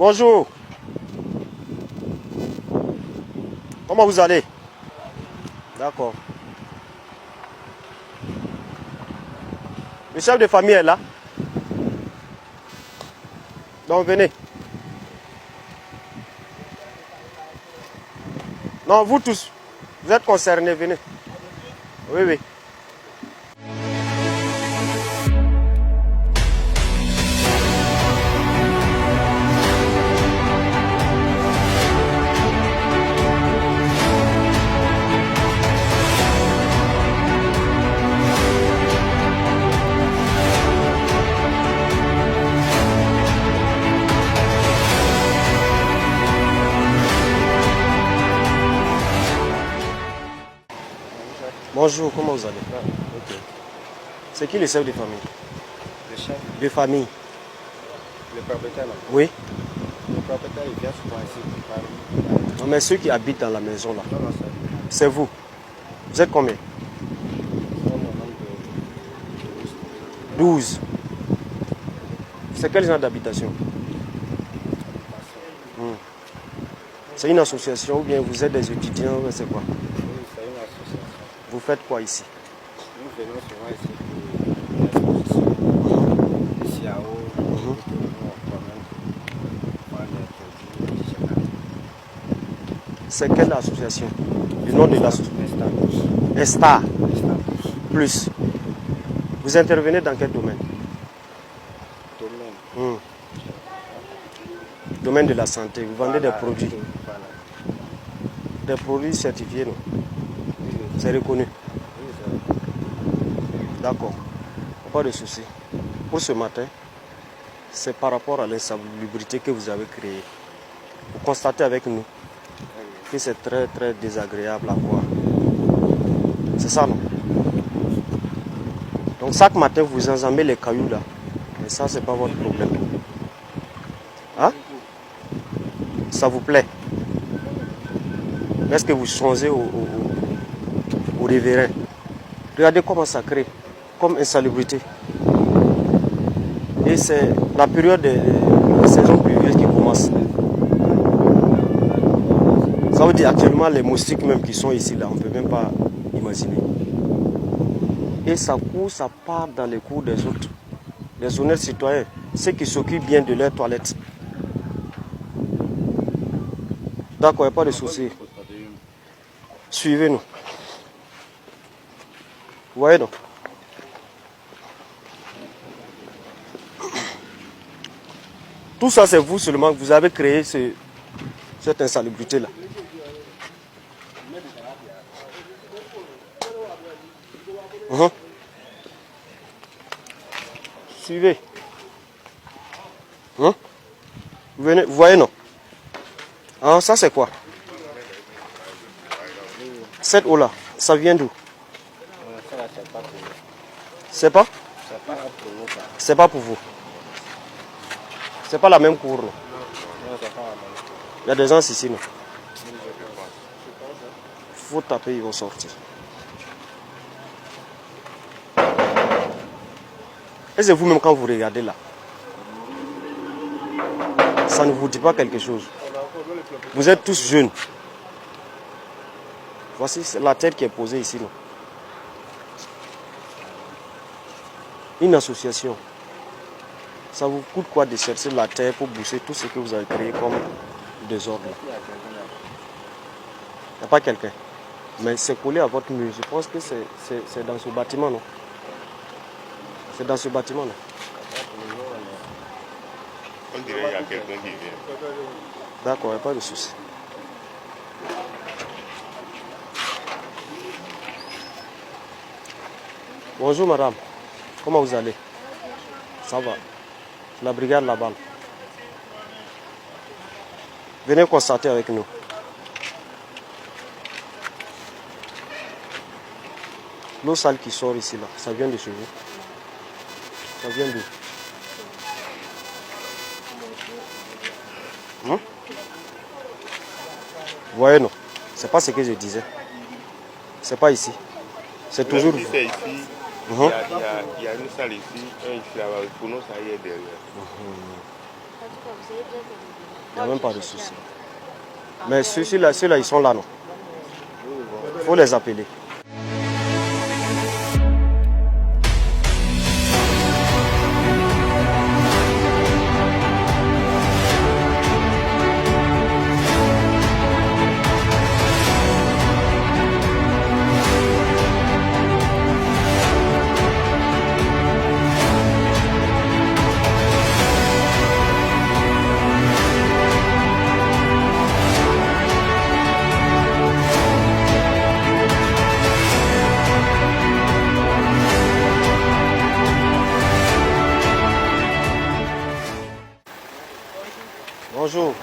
Bonjour. Comment vous allez? D'accord. Le chef de famille est là. Donc venez. Non, vous tous, vous êtes concernés, venez. Oui, oui. Bonjour, comment vous allez? Ok. C'est qui le chef de famille? Le chef? De famille. Le propriétaire là? Oui. Le propriétaire il vient souvent ici. Non, mais ceux qui habitent dans la maison là. Non, non, c'est vous. Vous êtes combien? 12. C'est quel genre d'habitation? C'est une association ou bien vous êtes des étudiants? C'est quoi? Oui, c'est une association. Vous faites quoi ici? Nous venons souvent ici pour l'exposition. Ici à haut, nous c'est quelle association? Le nom de l'association? Estar. Plus. Vous intervenez dans quel domaine? Domaine de la santé. Vous vendez des produits. Des produits certifiés, non? C'est reconnu. D'accord. Pas de souci. Pour ce matin, c'est par rapport à l'insalubrité que vous avez créée. Vous constatez avec nous que c'est très très désagréable à voir. C'est ça, non? Donc chaque matin, vous enjambez les cailloux là. Mais ça, c'est pas votre problème. Hein? Ça vous plaît? Est-ce que vous changez au révérend? Regardez comment ça crée, comme insalubrité. Et c'est la période de la saison pluvieuse qui commence. Ça veut dire actuellement les moustiques même qui sont ici là, on ne peut même pas imaginer. Et ça court, ça part dans les cours des autres. Les honnêtes citoyens, ceux qui s'occupent bien de leurs toilettes. D'accord, il n'y a pas de souci. Suivez-nous. Vous voyez donc? Tout ça, c'est vous seulement que vous avez créé cette insalubrité-là. Suivez. Vous venez, vous voyez non? Ah, ça c'est quoi? Cette eau-là, ça vient d'où? C'est pas? C'est pas pour vous. C'est pas la même cour, non? Il y a des gens ici, non? Il faut taper, ils vont sortir. Et c'est vous-même quand vous regardez là. Ça ne vous dit pas quelque chose. Vous êtes tous jeunes. Voici la tête qui est posée ici, non? Une association. Ça vous coûte quoi de chercher la terre pour boucher tout ce que vous avez créé comme désordre? Il n'y a pas quelqu'un. Mais c'est collé à votre mur. Je pense que c'est dans ce bâtiment, non? C'est dans ce bâtiment, non? On dirait qu'il y a quelqu'un qui vient. D'accord, il n'y a pas de souci. Bonjour madame. Comment vous allez? Ça va. La brigade là-bas. Venez constater avec nous. L'eau sale qui sort ici, là, ça vient de chez vous? Ça vient d'où? Vous voyez, non? C'est pas ce que je disais. C'est pas ici. C'est toujours vous. C'est ici. Il y a une salle ici, un ici là-bas. Pour nous, ça y est derrière. Il n'y a même pas de souci. Mais ceux-là, ils sont là, non. Il faut les appeler. Bonjour.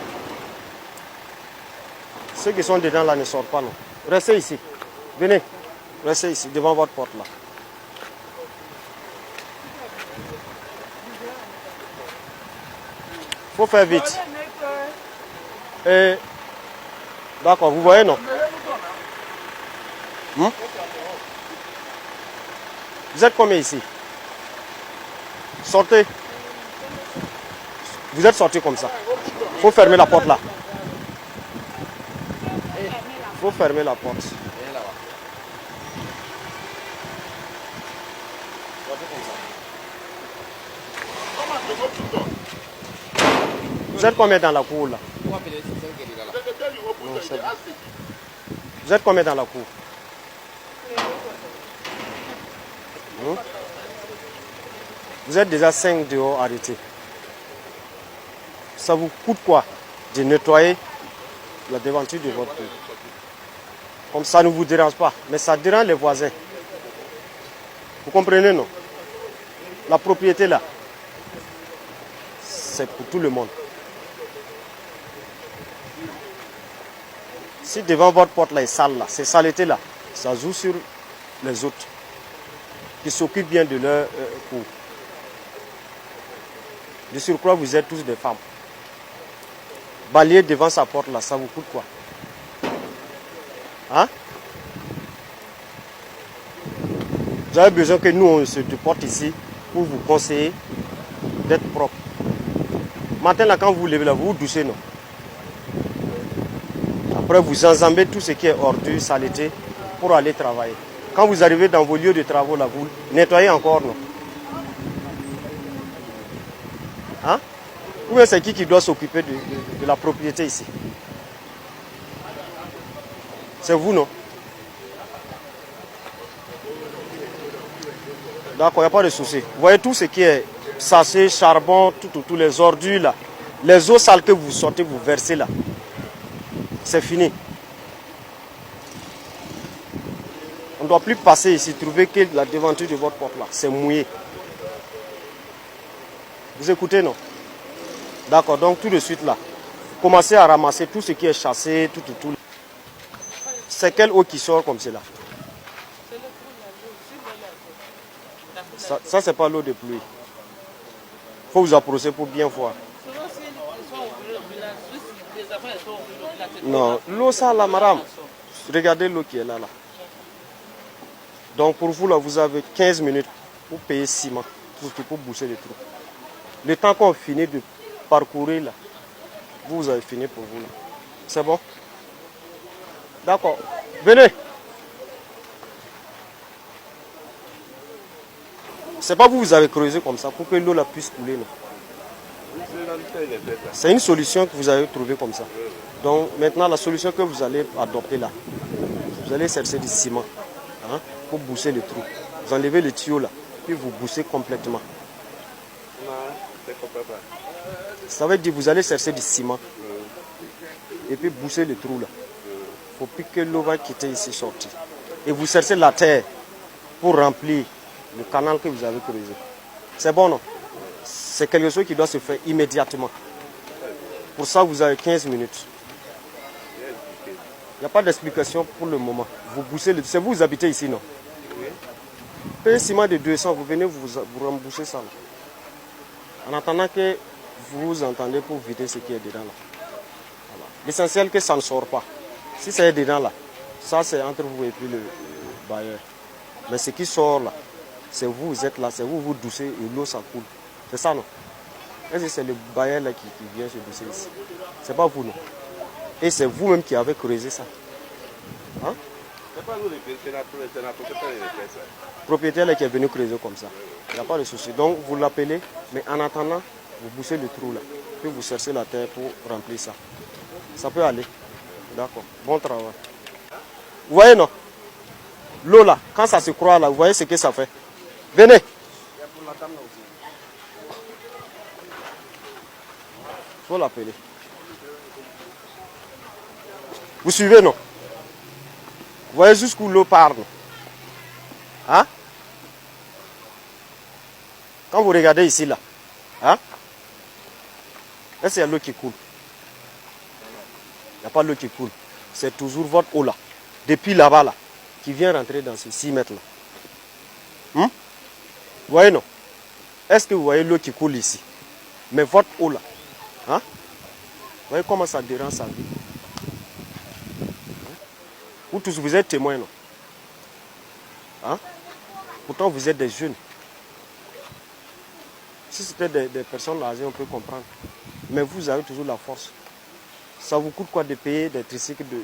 Ceux qui sont dedans là ne sortent pas, non. Restez ici. Venez. Restez ici, devant votre porte là. Faut faire vite. Et d'accord, vous voyez, non? Vous êtes combien ici? Sortez. Vous êtes sortis comme ça. Il faut fermer la porte là. Il faut fermer la porte. Vous êtes combien dans la cour là? Non, c'est bon. Vous êtes combien dans la cour? Vous êtes déjà 5 dehors arrêtés. Ça vous coûte quoi de nettoyer la devanture de votre cour? Comme ça ne vous dérange pas, mais ça dérange les voisins. Vous comprenez, non? La propriété là, c'est pour tout le monde. Si devant votre porte là est sale là, ces saletés là, ça joue sur les autres qui s'occupent bien de leur cour. De surcroît, vous êtes tous des femmes. Balayer devant sa porte là, ça vous coûte quoi? Hein? Vous avez besoin que nous on se déporte ici pour vous conseiller d'être propre. Matin là, quand vous vous levez là, vous vous doucez, non? Après, vous enjambez tout ce qui est ordure, saleté pour aller travailler. Quand vous arrivez dans vos lieux de travaux là, vous nettoyez encore, non? Hein? Ou bien c'est qui doit s'occuper de la propriété ici? C'est vous, non? D'accord, il n'y a pas de souci. Vous voyez tout ce qui est sachet, charbon, tous les ordures là. Les eaux sales que vous sortez, vous versez là. C'est fini. On ne doit plus passer ici, trouver que la devanture de votre porte là. C'est mouillé. Vous écoutez, non? D'accord, donc tout de suite là, commencez à ramasser tout ce qui est chassé, tout. C'est quelle eau qui sort comme cela? Ça c'est pas l'eau de pluie. Il faut vous approcher pour bien voir. Non, l'eau ça là, madame. Regardez l'eau qui est là. Donc pour vous là, vous avez 15 minutes pour payer ciment, pour boucher les trous. Le temps qu'on finit de parcourir là, vous avez fini pour vous là. C'est bon? D'accord. Venez. C'est pas vous avez creusé comme ça pour que l'eau la puisse couler. Non? C'est une solution que vous avez trouvée comme ça. Donc maintenant la solution que vous allez adopter là, vous allez chercher du ciment pour boucher les trous. Vous enlevez le tuyau là, puis vous bouchez complètement. Ça veut dire que vous allez chercher du ciment et puis boucher le trou là. Pour que l'eau va quitter ici sortir. Et vous cherchez la terre pour remplir le canal que vous avez creusé. C'est bon, non? C'est quelque chose qui doit se faire immédiatement. Pour ça, vous avez 15 minutes. Il n'y a pas d'explication pour le moment. Vous bouchez le... C'est vous habitez ici, non? Oui. Payez ciment de 200, vous venez vous remboucher ça. Là. En attendant que vous entendez pour vider ce qui est dedans là. Voilà. L'essentiel que ça ne sort pas. Si c'est dedans là, ça c'est entre vous et puis le bailleur. Mais ce qui sort là, c'est vous êtes là, c'est vous doucez et l'eau ça coule. C'est ça, non? Est-ce que c'est le bailleur là qui vient se baisser ici? C'est pas vous, non? Et c'est vous-même qui avez creusé ça. Hein? C'est pas nous, c'est la propriétaire qui fait ça. Le propriétaire là qui est venu creuser comme ça. Il n'y a pas de souci. Donc vous l'appelez, mais en attendant, vous bouchez le trou là. Puis vous cherchez la terre pour remplir ça. Ça peut aller. D'accord. Bon travail. Vous voyez, non? L'eau là, quand ça se croise là, vous voyez ce que ça fait. Venez. Il faut l'appeler. Vous suivez, non? Vous voyez jusqu'où l'eau part, non? Hein? Quand vous regardez ici, là, hein? Est-ce qu'il y a l'eau qui coule? Il n'y a pas l'eau qui coule. C'est toujours votre eau là. Depuis là-bas, là, qui vient rentrer dans ces 6 mètres là. Vous voyez, non? Est-ce que vous voyez l'eau qui coule ici? Mais votre eau là, hein? Vous voyez comment ça dérange sa vie? Vous tous, vous êtes témoins, non? Hein? Pourtant, vous êtes des jeunes. Si c'était des personnes âgées, on peut comprendre. Mais vous avez toujours la force. Ça vous coûte quoi de payer des tricycles de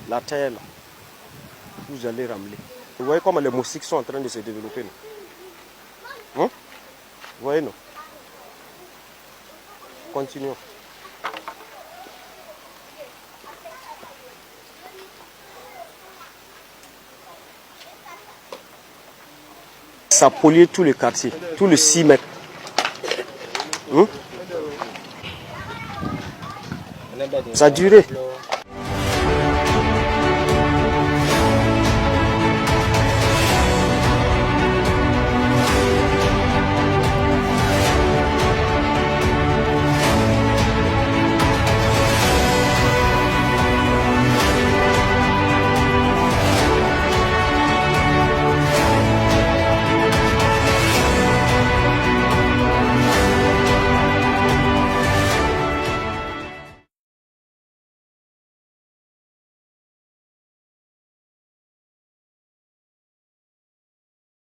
la terre là? Vous allez ramener. Vous voyez comment les moustiques sont en train de se développer, non? Hein? Vous voyez, non? Continuons. Ça polluait tout le quartier, tout le 6 mètres. Ça a duré.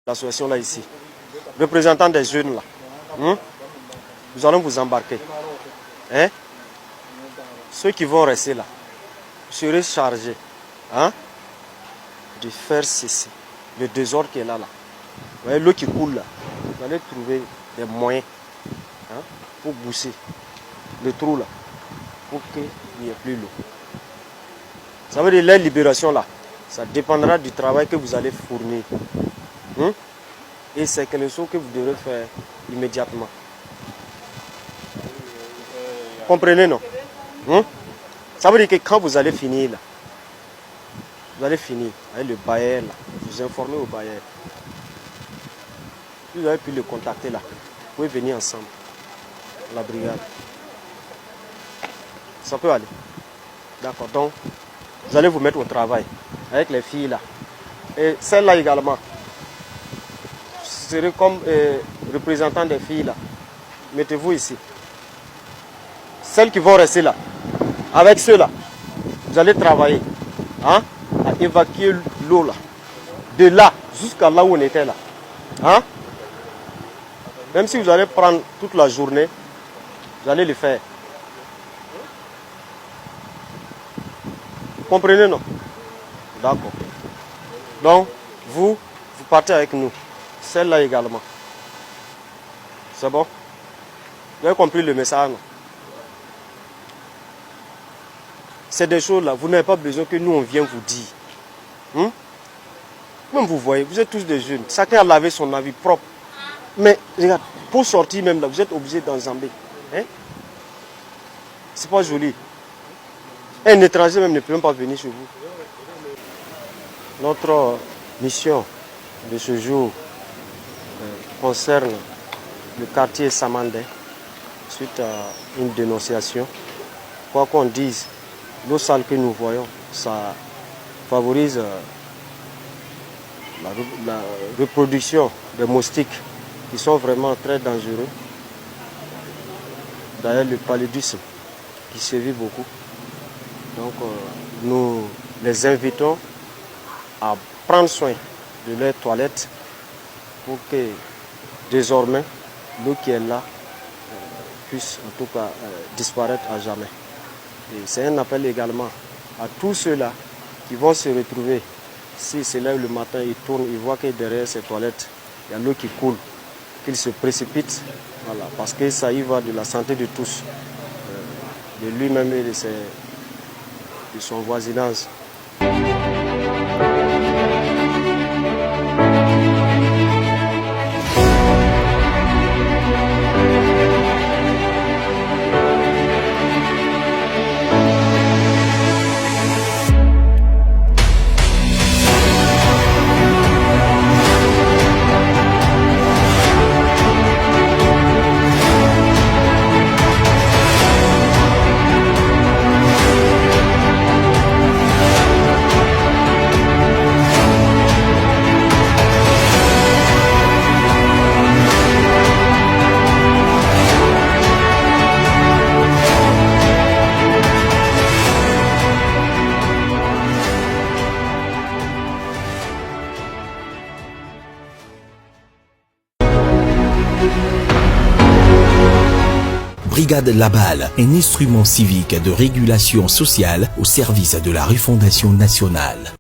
L'association là ici, représentant des jeunes là, nous allons vous embarquer. Hein? Ceux qui vont rester là, vous serez chargés, hein, de faire cesser le désordre qui est là. Vous voyez l'eau qui coule là, vous allez trouver des moyens, hein, pour boucher le trou là, pour qu'il n'y ait plus l'eau. Ça veut dire la libération là, ça dépendra du travail que vous allez fournir. Et c'est quelque chose que vous devrez faire immédiatement. Comprenez, non? Ça veut dire que quand vous allez finir là, vous allez finir avec le bailleur là, vous informez au bailleur. Vous avez pu le contacter là. Vous pouvez venir ensemble, la brigade. Ça peut aller. D'accord, donc vous allez vous mettre au travail avec les filles là. Et celles-là également. Vous serez comme représentant des filles là. Mettez-vous ici. Celles qui vont rester là, avec ceux-là, vous allez travailler, hein, à évacuer l'eau là. De là jusqu'à là où on était là. Hein? Même si vous allez prendre toute la journée, vous allez le faire. Vous comprenez, non? D'accord. Donc, vous partez avec nous. Celle-là également. C'est bon? Vous avez compris le message, non? C'est des choses là, vous n'avez pas besoin que nous on vienne vous dire. Même vous voyez, vous êtes tous des jeunes. Chacun a lavé son avis propre. Mais regarde, pour sortir même là, vous êtes obligé d'enjamber. Hein? C'est pas joli. Un étranger même ne peut même pas venir chez vous. Notre mission de ce jour concerne le quartier Samandé suite à une dénonciation. Quoi qu'on dise, l'eau sale que nous voyons, ça favorise la reproduction des moustiques qui sont vraiment très dangereux. D'ailleurs, le paludisme qui sévit beaucoup. Donc, nous les invitons à prendre soin de leurs toilettes pour que désormais, l'eau qui est là puisse en tout cas disparaître à jamais. Et c'est un appel également à tous ceux-là qui vont se retrouver, s'ils se lèvent le matin, ils tournent, ils voient que derrière ces toilettes, il y a l'eau qui coule, qu'ils se précipitent, voilà, parce que ça y va de la santé de tous, de lui-même et de son voisinage. Brigade Labal, un instrument civique de régulation sociale au service de la refondation nationale.